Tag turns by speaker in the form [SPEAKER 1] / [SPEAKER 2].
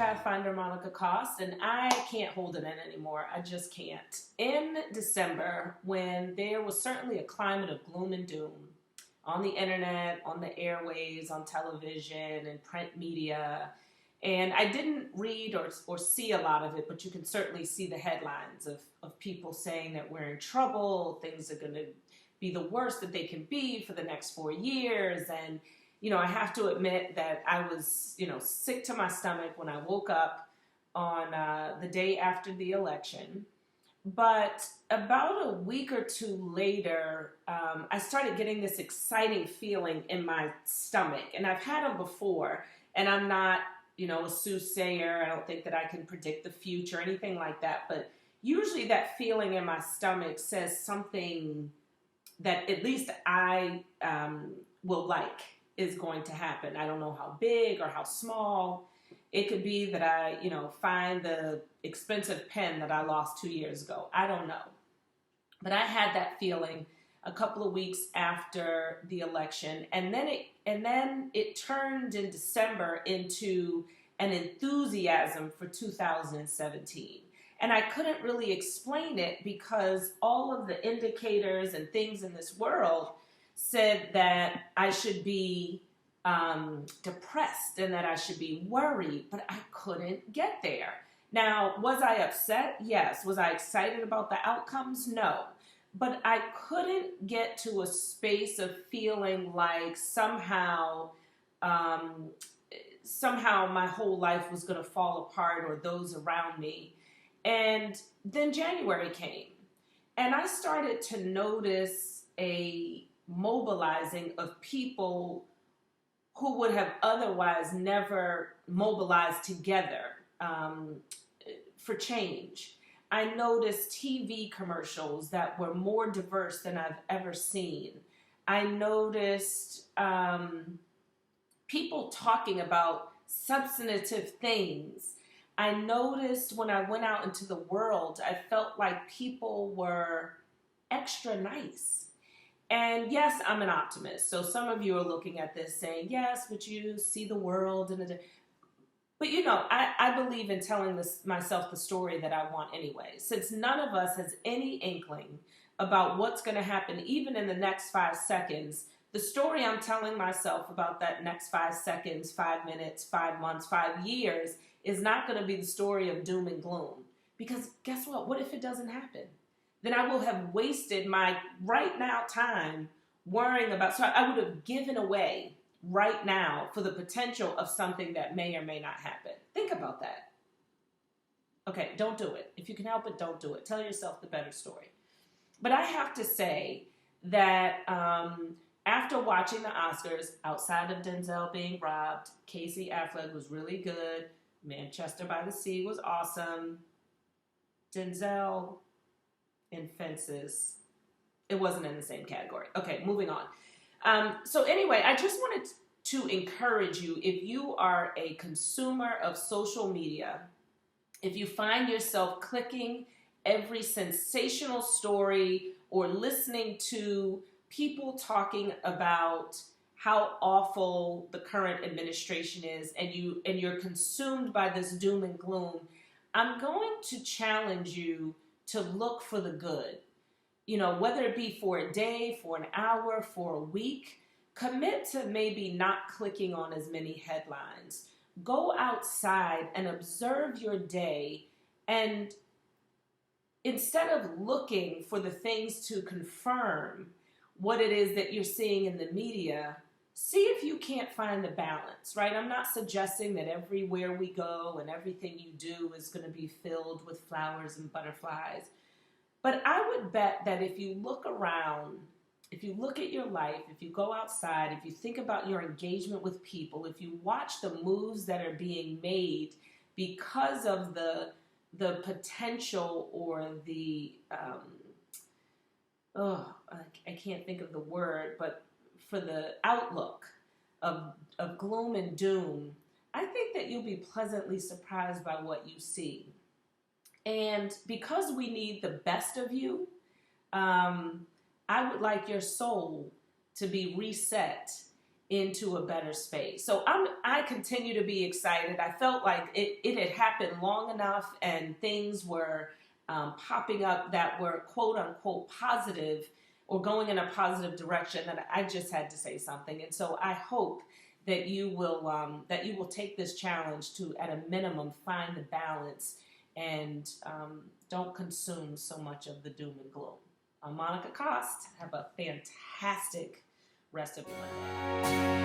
[SPEAKER 1] Pathfinder Monica Koss, and I can't hold it in anymore. I just can't. In December, when there was certainly a climate of gloom and doom on the internet, on the airwaves, on television, and print media, and I didn't read or see a lot of it, but you can certainly see the headlines of people saying that we're in trouble, things are going to be the worst that they can be for the next 4 years, and I have to admit that I was, sick to my stomach when I woke up on the day after the election. But about a week or two later, I started getting this exciting feeling in my stomach. And I've had them before, and I'm not, a soothsayer. I don't think that I can predict the future or anything like that. But usually that feeling in my stomach says something that at least I will like is going to happen. I don't know how big or how small. It could be that I, find the expensive pen that I lost 2 years ago. I don't know. But I had that feeling a couple of weeks after the election, and then it turned in December into an enthusiasm for 2017. And I couldn't really explain it because all of the indicators and things in this world said that I should be depressed and that I should be worried, but I couldn't get there. Now, was I upset? Yes. Was I excited about the outcomes? No. But I couldn't get to a space of feeling like somehow my whole life was going to fall apart or those around me. And then January came, and I started to notice a mobilizing of people who would have otherwise never mobilized together for change. I noticed TV commercials that were more diverse than I've ever seen. I noticed people talking about substantive things. I noticed when I went out into the world, I felt like people were extra nice. And yes, I'm an optimist. So some of you are looking at this saying, yes, but you see the world. But I believe in telling myself the story that I want anyway. Since none of us has any inkling about what's going to happen, even in the next 5 seconds, the story I'm telling myself about that next 5 seconds, 5 minutes, 5 months, 5 years is not going to be the story of doom and gloom. Because guess what? What if it doesn't happen? Then I will have wasted my right now time worrying about, so I would have given away right now for the potential of something that may or may not happen. Think about that. Okay, don't do it. If you can help it, don't do it. Tell yourself the better story. But I have to say that after watching the Oscars, outside of Denzel being robbed, Casey Affleck was really good. Manchester by the Sea was awesome. Denzel in Fences, it wasn't in the same category. Okay, moving on. So anyway, I just wanted to encourage you, if you are a consumer of social media, if you find yourself clicking every sensational story or listening to people talking about how awful the current administration is, and you're consumed by this doom and gloom, I'm going to challenge you to look for the good. Whether it be for a day, for an hour, for a week, commit to maybe not clicking on as many headlines. Go outside and observe your day, and instead of looking for the things to confirm what it is that you're seeing in the media, see if you can't find the balance, right? I'm not suggesting that everywhere we go and everything you do is going to be filled with flowers and butterflies. But I would bet that if you look around, if you look at your life, if you go outside, if you think about your engagement with people, if you watch the moves that are being made because of the potential or the, I can't think of the word, but for the outlook of gloom and doom, I think that you'll be pleasantly surprised by what you see. And because we need the best of you, I would like your soul to be reset into a better space. So I continue to be excited. I felt like it had happened long enough, and things were popping up that were quote unquote positive or going in a positive direction, that I just had to say something. And so I hope that you will take this challenge to, at a minimum, find the balance and don't consume so much of the doom and gloom. I'm Monica Cost. Have a fantastic rest of your Monday.